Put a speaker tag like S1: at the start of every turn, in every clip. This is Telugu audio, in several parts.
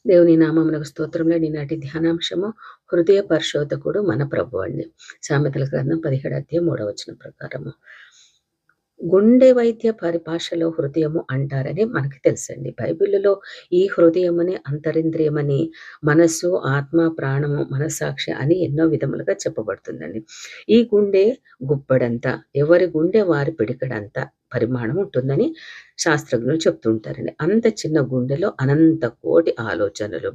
S1: దేవుని నామమునకు స్తోత్రంలో ఈనాటి ధ్యానాంశము హృదయ పరిశోధకుడు మన ప్రభు అండి. సామెతల గ్రంథం 17 అధ్యాయం 3 ప్రకారము గుండె వైద్య పరిభాషలో హృదయము అంటారని మనకి తెలుసండి. బైబిల్లో ఈ హృదయమని, అంతరింద్రియమని, మనస్సు, ఆత్మ, ప్రాణము, మనస్సాక్షి అని ఎన్నో విధములుగా చెప్పబడుతుందండి. ఈ గుండె గుబ్బడంతా, ఎవరి గుండె వారి పిడికడంతా పరిమాణం ఉంటుందని శాస్త్రజ్ఞులు చెప్తుంటారండి. అంత చిన్న గుండెలో అనంత కోటి ఆలోచనలు,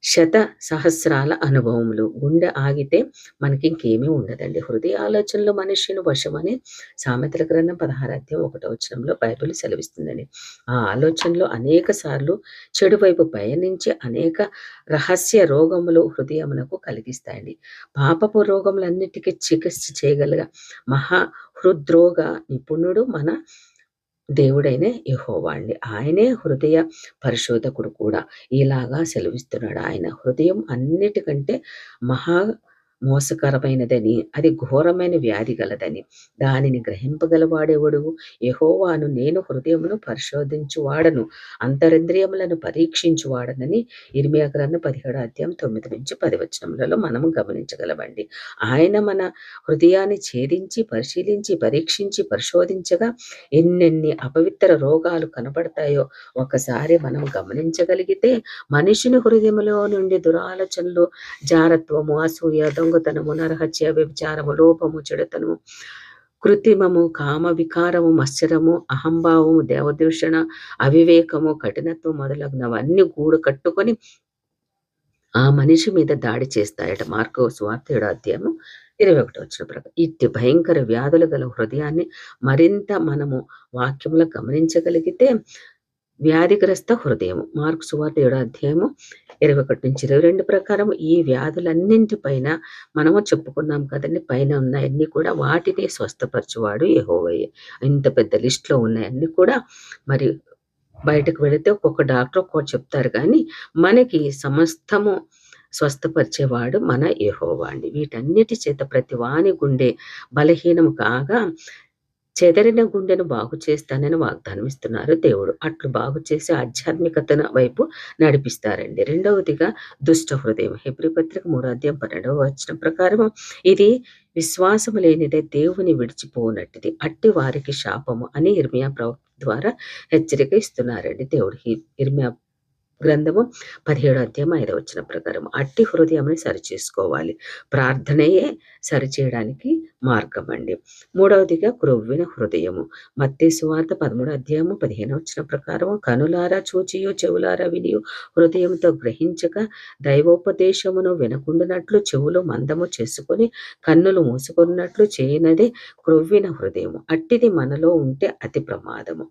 S1: శత సహస్రాల అనుభవములు. గుండె ఆగితే మనకి ఇంకేమీ ఉండదండి. హృదయ ఆలోచనలు మనిషిని వశమని సామెతల గ్రంథం 16 అధ్యాయం 1 బైబిల్ సెలవిస్తుందండి. ఆ ఆలోచనలో అనేక సార్లు చెడు వైపు పయనించి అనేక రహస్య రోగములు హృదయమునకు కలిగిస్తాయండి. పాపపు రోగములన్నిటికీ చికిత్స చేయగలిగ మహా హృద్రోగ నిపుణుడు మన దేవుడైన యెహోవా అండి. ఆయనే హృదయ పరిశోధకుడు కూడా. ఇలాగా సెలవిస్తున్నాడు. ఆయన హృదయం అన్నిటికంటే మహా మోసకరమైనదని, అది ఘోరమైన వ్యాధి గలదని, దానిని గ్రహింపగలవాడెవడు? యెహోవాను నేను హృదయమును పరిశోధించువాడను, అంతరింద్రియములను పరీక్షించువాడనని ఇర్మీయా గ్రంథం 17 అధ్యాయం 9-10 మనము గమనించగలమండి. ఆయన మన హృదయాన్ని ఛేదించి, పరిశీలించి, పరీక్షించి, పరిశోధించగా ఎన్నెన్ని అపవిత్ర రోగాలు కనబడతాయో ఒకసారి మనం గమనించగలిగితే, మనిషిని హృదయములో నుండి దురాలోచనలు, జారత్వము, అసూయ, దొంగతనము, నరహత్య, వ్యభిచారము, లోపము, చెడుతనము, కృత్రిమము, కామ వికారము, మత్సరము, అహంభావము, దేవదూషణ, అవివేకము, కఠినత్వం మొదలగునవన్నీ గూడు కట్టుకొని ఆ మనిషి మీద దాడి చేస్తాయట. మార్కు సువార్త 7 అధ్యాయం 21 ప్రకారం. ఇట్టి భయంకర వ్యాధులు గల హృదయాన్ని మరింత మనము వాక్యములో గమనించగలిగితే, వ్యాధిగ్రస్త హృదయము మార్కు సువార్త 7 అధ్యాయం 21-22 ప్రకారం ఈ వ్యాధులన్నింటిపైన మనము చెప్పుకున్నాం కదండి. పైన ఉన్నాయన్నీ కూడా వాటిని స్వస్థపరచువాడు యెహోవాయే. ఇంత పెద్ద లిస్టులో ఉన్నాయన్నీ కూడా మరి బయటకు వెళితే ఒక్కొక్క డాక్టర్ ఒక్కొక్కటి చెప్తారు కానీ మనకి సమస్తము స్వస్థపరిచేవాడు మన యెహోవా అండి. వీటన్నిటి చేత ప్రతి వాని గుండె బలహీనము కాగా చెదరిన గుండెను బాగు చేస్తానని వాగ్దానం ఇస్తున్నారు దేవుడు. అట్లు బాగు చేసి ఆధ్యాత్మికతను వైపు నడిపిస్తారండి. రెండవదిగా దుష్ట హృదయం. హెబ్రీ పత్రిక 3 అధ్యాయం 12 ప్రకారం ఇది విశ్వాసము లేనిదే దేవుని విడిచిపోనట్టిది, అట్టి వారికి శాపము అని ఇర్మియా ప్రవక్త ద్వారా హెచ్చరిక ఇస్తున్నారండి దేవుడు. ఇర్మియా గ్రంథము 17 అధ్యాయం 5 ప్రకారం అట్టి హృదయంని సరిచేసుకోవాలి. ప్రార్థనయే సరిచేయడానికి మార్గం అండి. మూడవదిగా క్రొవ్విన హృదయము. మత్తయి సువార్త 13 అధ్యాయం 15 ప్రకారం కనులారా చూచియు, చెవులారా వినియు, హృదయంతో గ్రహించక, దైవోపదేశమును వినకుండునట్లు చెవులు మందము చేసుకొని కన్నులు మూసుకున్నట్లు చేయనదే క్రొవ్విన హృదయము. అట్టిది మనలో ఉంటే అతి ప్రమాదము.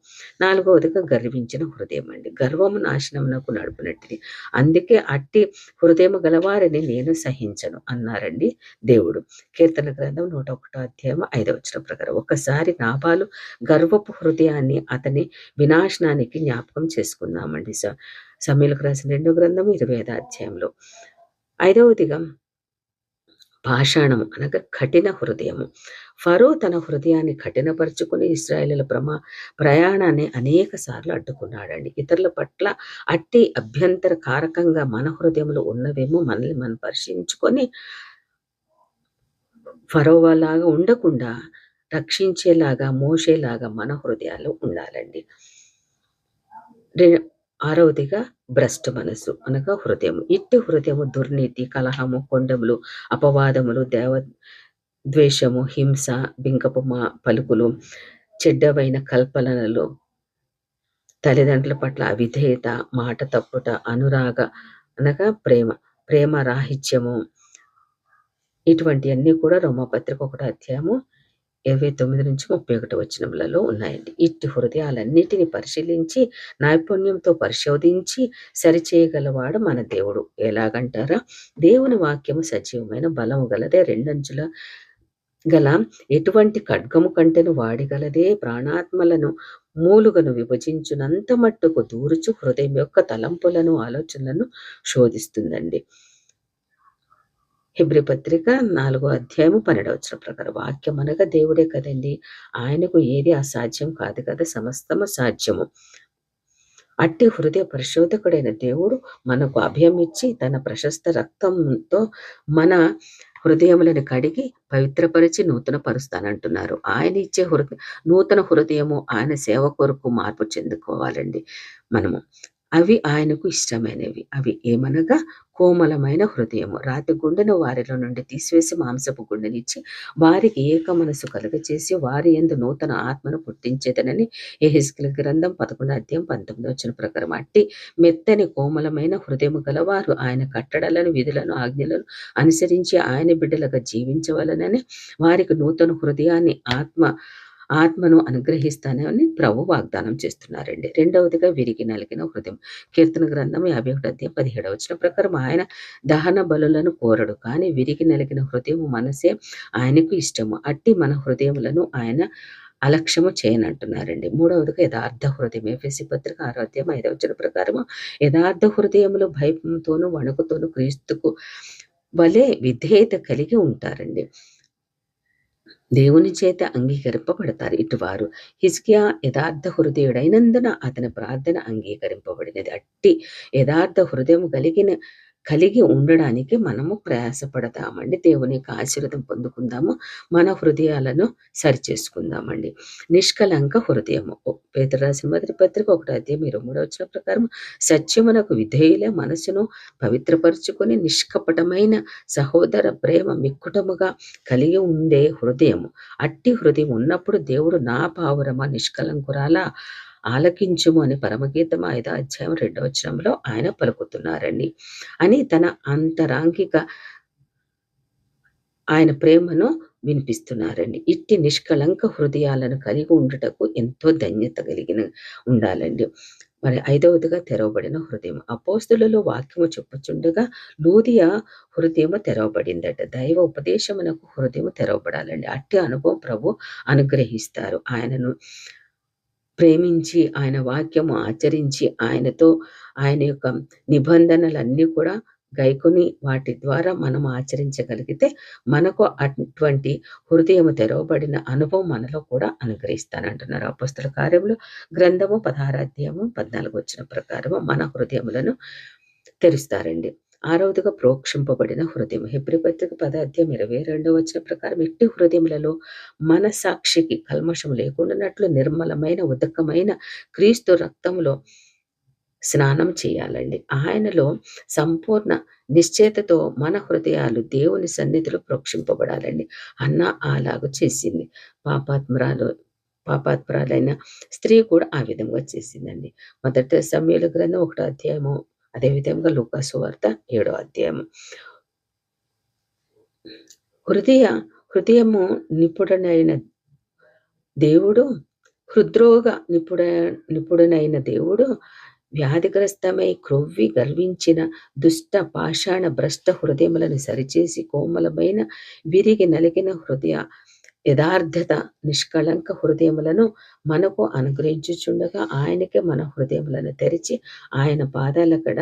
S1: నాలుగవదిగా గర్వించిన హృదయం అండి. గర్వము నాశనమునకు నడుపునట్టిది, అందుకే అట్టి హృదయము గలవారిని నేను సహించను అన్నారండి దేవుడు. కీర్తన గ్రంథం 101 అధ్యాయం 5 ప్రకారం. ఒకసారి నాబాలు గర్వపు హృదయాన్ని, అతని వినాశనానికి జ్ఞాపకం చేసుకుందామండి. సమూయేలుకు రాసిన 2 గ్రంథము 25 అధ్యాయంలో. ఐదవదిగా పాషాణము అనగా కఠిన హృదయము. ఫరో తన హృదయాన్ని కఠినపరుచుకుని ఇశ్రాయేలుల ప్రయాణాన్ని అనేక సార్లు అడ్డుకున్నాడండి. ఇతరుల పట్ల అట్టి అభ్యంతర కారకంగా మన హృదయంలో ఉన్నవేమో మనల్ని మనం పరిశీలించుకొని ఫరోలాగా ఉండకుండా రక్షించేలాగా, మోసేలాగా మన హృదయాలు ఉండాలండి. ఆరవదిగా భ్రష్ట మనసు అనగా హృదయము. ఇట్టి హృదయము దుర్నీతి, కలహము, కొండములు, అపవాదములు, ద్వేషము, హింస, బింకపు పలుకులు, చెడ్డవైన కల్పనలు, తల్లిదండ్రుల పట్ల అవిధేయత, మాట తప్పుట, అనురాగ అనగా ప్రేమ రాహిత్యము, ఇటువంటివన్నీ కూడా రోమాపత్రిక 1 అధ్యాయం 29-31 ఉన్నాయండి. ఇట్టి హృదయాలన్నిటిని పరిశీలించి నైపుణ్యంతో పరిశోధించి సరిచేయగలవాడు మన దేవుడు. ఎలాగంటారా? దేవుని వాక్యము సజీవమైన బలము గలదే, రెండంచుల గల ఎటువంటి ఖడ్గము కంటెను వాడిగలదే, ప్రాణాత్మలను మూలుగను విభజించునంత మట్టుకు దూరుచు హృదయం యొక్క తలంపులను, ఆలోచనలను శోధిస్తుందండి. హెబ్రీ పత్రిక 4 అధ్యాయం 12 ప్రకారం వాక్యం అనగా దేవుడే కదండి. ఆయనకు ఏది అసాధ్యం కాదు కదా, సమస్తము సాధ్యము. అట్టి హృదయ పరిశోధకుడైన దేవుడు మనకు అభయం ఇచ్చి తన ప్రశస్త రక్తంతో మన హృదయములను కడిగి పవిత్రపరిచి నూతన పరుస్తానంటున్నారు. ఆయన ఇచ్చే నూతన హృదయము ఆయన సేవ కొరకు మార్పు చెందుకోవాలండి మనము. అవి ఆయనకు ఇష్టమైనవి. అవి ఏమనగా కోమలమైన హృదయము. రాతి గుండెను వారిలో నుండి తీసివేసి మాంసపు గుండెనిచ్చి వారికి ఏక మనసు కలుగచేసి వారి యందు నూతన ఆత్మను పుట్టించేదనని యెహెజ్కేలు గ్రంథం 11:19 ప్రకారం అట్టి మెత్తని కోమలమైన హృదయము గలవారు ఆయన కట్టడలను విధులను ఆజ్ఞలను అనుసరించి ఆయన బిడ్డలుగా జీవించవలనని వారికి నూతన హృదయాన్ని ఆత్మను అనుగ్రహిస్తానని ప్రభు వాగ్దానం చేస్తున్నారండి. రెండవదిగా విరిగి నలిగిన హృదయం. కీర్తన గ్రంథం 51:17 ప్రకారం ఆయన దహన బలులను కోరడు, కానీ విరిగి నలిగిన హృదయం మనసే ఆయనకు ఇష్టము. అట్టి మన హృదయములను ఆయన అలక్ష్యము చేయనంటున్నారండి. మూడవదిగా యథార్థ హృదయం. ఎఫెసీ పత్రిక 6:5 ప్రకారము యథార్థ హృదయములు భయంతోనూ వణుకుతోనూ క్రీస్తుకు వలె విధేయత కలిగి ఉంటారండి. దేవుని చేత అంగీకరింపబడతారు ఇటువారు. హిజ్కియా యథార్థ హృదయుడైనందున అతని ప్రార్థన అంగీకరింపబడినది. అట్టి యథార్థ హృదయం కలిగి ఉండడానికి మనము ప్రయాసపడతామండి. దేవుని యొక్క ఆశీర్వాదం పొందుకుందాము. మన హృదయాలను సరిచేసుకుందామండి. నిష్కలంక హృదయము. పేతురు రాసిన మొదటి పత్రిక 1:23 ప్రకారం సత్యమునకు విధేయులే మనసును పవిత్రపరుచుకొని నిష్కపటమైన సహోదర ప్రేమ మిక్కుటముగా కలిగి ఉండే హృదయము. అట్టి హృదయం ఉన్నప్పుడు దేవుడు నా పావురమ నిష్కలంకురాలా ఆలకించుము అని పరమగీతం 5:2 ఆయన పలుకుతున్నారండి అని తన అంతరాంగిక ఆయన ప్రేమను వినిపిస్తున్నారండి. ఇట్టి నిష్కలంక హృదయాలను కలిగి ఉండుటకు ఎంతో ధన్యత కలిగిన ఉండాలండి. మరి 5వదిగా తెరవబడిన హృదయం. అపోస్తులలో వాక్యము చెప్పుచుండగా లూదియా హృదయము తెరవబడిందట. దైవ ఉపదేశమునకు హృదయము తెరవబడాలండి. అట్టి అనుభవం ప్రభు అనుగ్రహిస్తారు. ఆయనను ప్రేమించి ఆయన వాక్యము ఆచరించి ఆయన యొక్క నిబంధనలన్నీ కూడా గైకొని వాటి ద్వారా మనం ఆచరించగలిగితే మనకు అటువంటి హృదయము తెరవబడిన అనుభవం మనలో కూడా అనుగ్రహిస్తానంటున్నారు. అపోస్తల కార్యములు గ్రంథము 16:14 ప్రకారము మన హృదయములను తెరుస్తారండి. 6వదిగా ప్రోక్షింపబడిన హృదయం. హెబ్రీ పత్రిక 10:22 ప్రకారం ఇట్టి హృదయములలో మనసాక్షికి కల్మషం లేకుండానట్లు నిర్మలమైన ఉదకమైన క్రీస్తు రక్తంలో స్నానం చేయాలండి. ఆయనలో సంపూర్ణ నిశ్చయతతో మన హృదయాలు దేవుని సన్నిధిలో ప్రోక్షింపబడాలండి. అన్న అలాగూ చేసింది. పాపాత్మురాలైన స్త్రీ కూడా ఆ విధంగా చేసిందండి. మొదటి సమూయేలు గ్రంథం 1 అదేవిధంగా లూకా సువార్త 7 హృదయము నిపుణుడైన దేవుడు హృద్రోగ నిపుణుడైన దేవుడు వ్యాధిగ్రస్తమై క్రొవ్వి గర్వించిన దుష్ట పాషాణ భ్రష్ట హృదయములను సరిచేసి కోమలమైన విరిగి నలిగిన యథార్థత నిష్కళంక హృదయములను మనకు అనుగ్రహించుచుండగా ఆయనకే మన హృదయములను తెరిచి ఆయన పాదాల కడ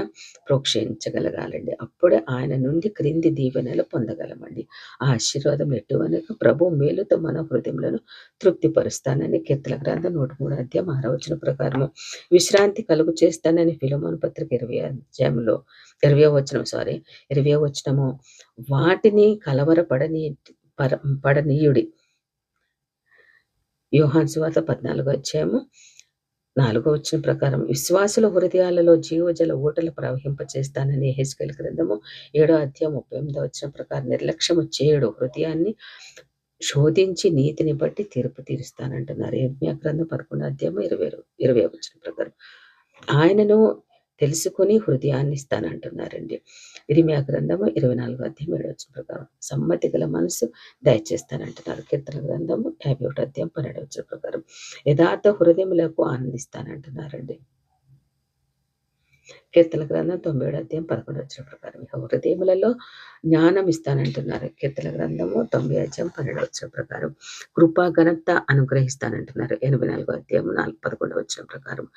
S1: ప్రోక్షించగలగాలండి. అప్పుడే ఆయన నుండి క్రింది దీవెనలు పొందగలమండి. ఆ ఆశీర్వాదం ఎటువనగా ప్రభు మేలుతో మన హృదయములను తృప్తిపరుస్తానని కీర్తన గ్రంథం 103:6 ప్రకారము విశ్రాంతి కలుగు చేస్తానని ఫిలెమోను పత్రిక 20 వాటిని పడనీయుడి. యోహాను సువార్త 14:4 ప్రకారం విశ్వాసుల హృదయాలలో జీవజల ఊటలు ప్రవహింపచేస్తానని యెహెజ్కేలు గ్రంథము 7:38 ప్రకారం నిర్లక్ష్యము చేయడు హృదయాన్ని శోధించి నీతిని బట్టి తీర్పు తీరుస్తానంటున్నారు. యెర్మీయా గ్రంథం 11:20 ప్రకారం ఆయనను తెలుసుకొని హృదయాన్ని ఇస్తానంటున్నారండి. ఇర్మీయా గ్రంథము 24:7 ప్రకారం సమ్మతి గల మనసు దయచేస్తానంటున్నారు. కీర్తన గ్రంథము 51:12 ప్రకారం యథార్థ హృదయములకు ఆనందిస్తానంటున్నారండి. కీర్తన గ్రంథం 97 అధ్యాయం 11 వచ్చిన ప్రకారం హృదయములలో జ్ఞానం ఇస్తానంటున్నారు. కీర్తన గ్రంథము 90 అధ్యాయం 12 వచ్చిన ప్రకారం కృపా ఘనత అనుగ్రహిస్తానంటున్నారు. 84 అధ్యాయం 11 వచ్చిన ప్రకారం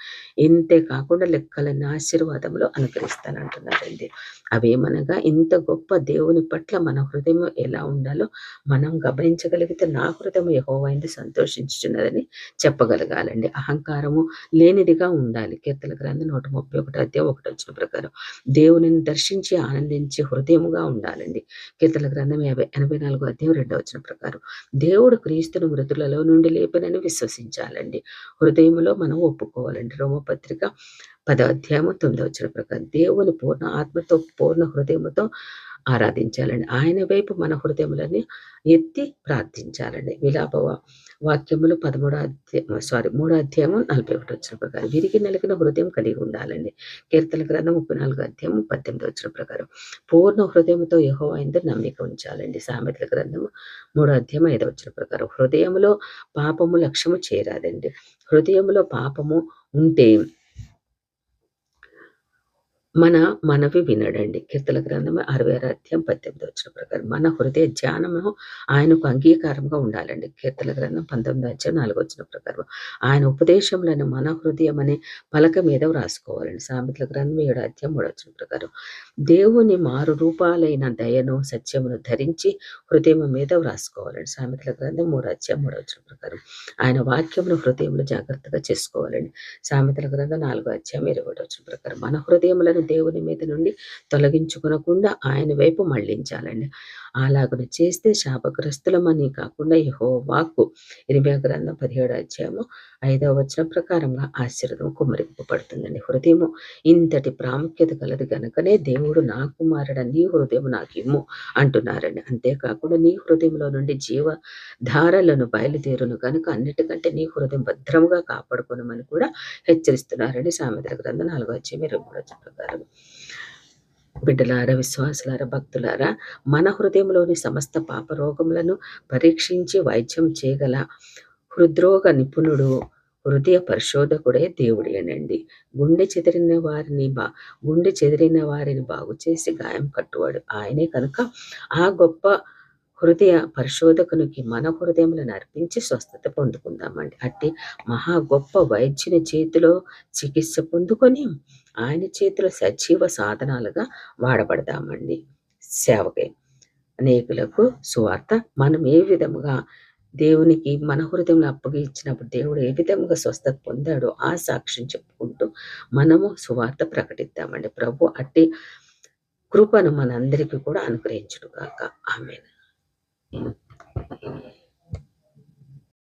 S1: ఇంతే కాకుండా లెక్కలన్న ఆశీర్వాదములు అనుగ్రహిస్తానంటున్నారండి. అవేమనగా ఇంత గొప్ప దేవుని పట్ల మన హృదయం ఎలా ఉండాలో మనం గమనించగలిగితే నా హృదయం యెహోవాయందు సంతోషించుచున్నదని చెప్పగలగాలండి. అహంకారము లేనిదిగా ఉండాలి. కీర్తన గ్రంథం 131 అధ్యాయం 1 వచ్చిన ప్రకారం దేవునిని దర్శించి ఆనందించే హృదయముగా ఉండాలండి. కీర్తన గ్రంథం 84 అధ్యాయం 2 వచ్చిన ప్రకారం దేవుడు క్రీస్తును మృతులలో నుండి లేపనని విశ్వసించాలండి. హృదయములో మనం ఒప్పుకోవాలండి. రోమపత్రిక 10 అధ్యాయం 9 వచ్చిన ప్రకారం దేవుని పూర్ణ ఆత్మతో పూర్ణ హృదయముతో ఆరాధించాలండి. ఆయన వైపు మన హృదయములని ఎత్తి ప్రార్థించాలండి. విలాప వాక్యములు 3 అధ్యాయము 41 వచ్చిన ప్రకారం విరిగి నలిగిన హృదయం కలిగి ఉండాలండి. కీర్తన గ్రంథం 34 అధ్యాయం 18 వచ్చిన ప్రకారం పూర్ణ హృదయంతో యెహోవాయందు నమ్మిక ఉంచాలండి. సామెతల గ్రంథము 3 అధ్యాయం 5 వచ్చిన ప్రకారం హృదయములో పాపము లక్ష్యము చేరాదండి. హృదయములో పాపము ఉంటే మన మనవి వినడండి. కీర్తన గ్రంథము 66 అధ్యాయం 18 వచ్చిన ప్రకారం మన హృదయ ధ్యానము ఆయనకు అంగీకారంగా ఉండాలండి. కీర్తన గ్రంథం 19 అధ్యాయం 4 వచ్చిన ప్రకారం ఆయన ఉపదేశములను మన హృదయం అనే పలక మీద వ్రాసుకోవాలండి. సామెతల గ్రంథం 7 అధ్యాయం 3 వచ్చిన ప్రకారం దేవుని మారు రూపాలైన దయను సత్యమును ధరించి హృదయం మీద వ్రాసుకోవాలండి. సామెతల గ్రంథం 3 అధ్యాయం 3 వచ్చిన ప్రకారం ఆయన వాక్యమును హృదయంలో జాగ్రత్తగా చేసుకోవాలండి. సామెతల గ్రంథం 4 అధ్యాయం 21 వచ్చిన ప్రకారం మన హృదయములను దేవుని మీద నుండి తొలగించుకొనకుండా ఆయన వైపు మళ్లించాలండి. అలాగను చేస్తే శాపగ్రస్తులమని కాకుండా యెహోవా వాక్కు ఇర్మీయా గ్రంథం 17 అధ్యాయము 5వ వచనం ప్రకారంగా ఆశీర్వాదం కుమ్మరింపబడుతుందండి. హృదయము ఇంతటి ప్రాముఖ్యత కలది గనుకనే దేవుడు నా కుమారుడ నీ హృదయం నాకు ఇమ్ము అంటున్నారండి. అంతేకాకుండా నీ హృదయంలో నుండి జీవధారలను బయలుదేరును కనుక అన్నిటికంటే నీ హృదయం భద్రముగా కాపాడుకోనమని కూడా హెచ్చరిస్తున్నారండి. సామెతల గ్రంథం 4వ అధ్యాయం 23వ వచనం ప్రకారం బిడ్డలారా, విశ్వాసులారా, భక్తులారా, మన హృదయంలోని సమస్త పాపరోగములను పరీక్షించి వైద్యం చేయగల హృద్రోగ నిపుణుడు హృదయ పరిశోధకుడే దేవుడేనండి. గుండె చెదిరిన వారిని బాగు చేసి గాయం కట్టువాడు ఆయనే కనుక ఆ గొప్ప హృదయ పరిశోధకునికి మన హృదయములను అర్పించి స్వస్థత పొందుకుందామండి. అట్టి మహా గొప్ప వైద్యుని చేతిలో చికిత్స పొందుకొని ఆయన చేతిలో సజీవ సాధనాలుగా వాడబడదామండి. సేవకై అనేకులకు సువార్త మనం ఏ విధముగా దేవునికి మన హృదయంలో అప్పగించినప్పుడు దేవుడు ఏ విధంగా స్వస్థత పొందాడో ఆ సాక్ష్యం చెప్పుకుంటూ మనము సువార్త ప్రకటిద్దామండి. ప్రభు అట్టి కృపను మనందరికీ కూడా అనుగ్రహించును గాక. ఆమేన్.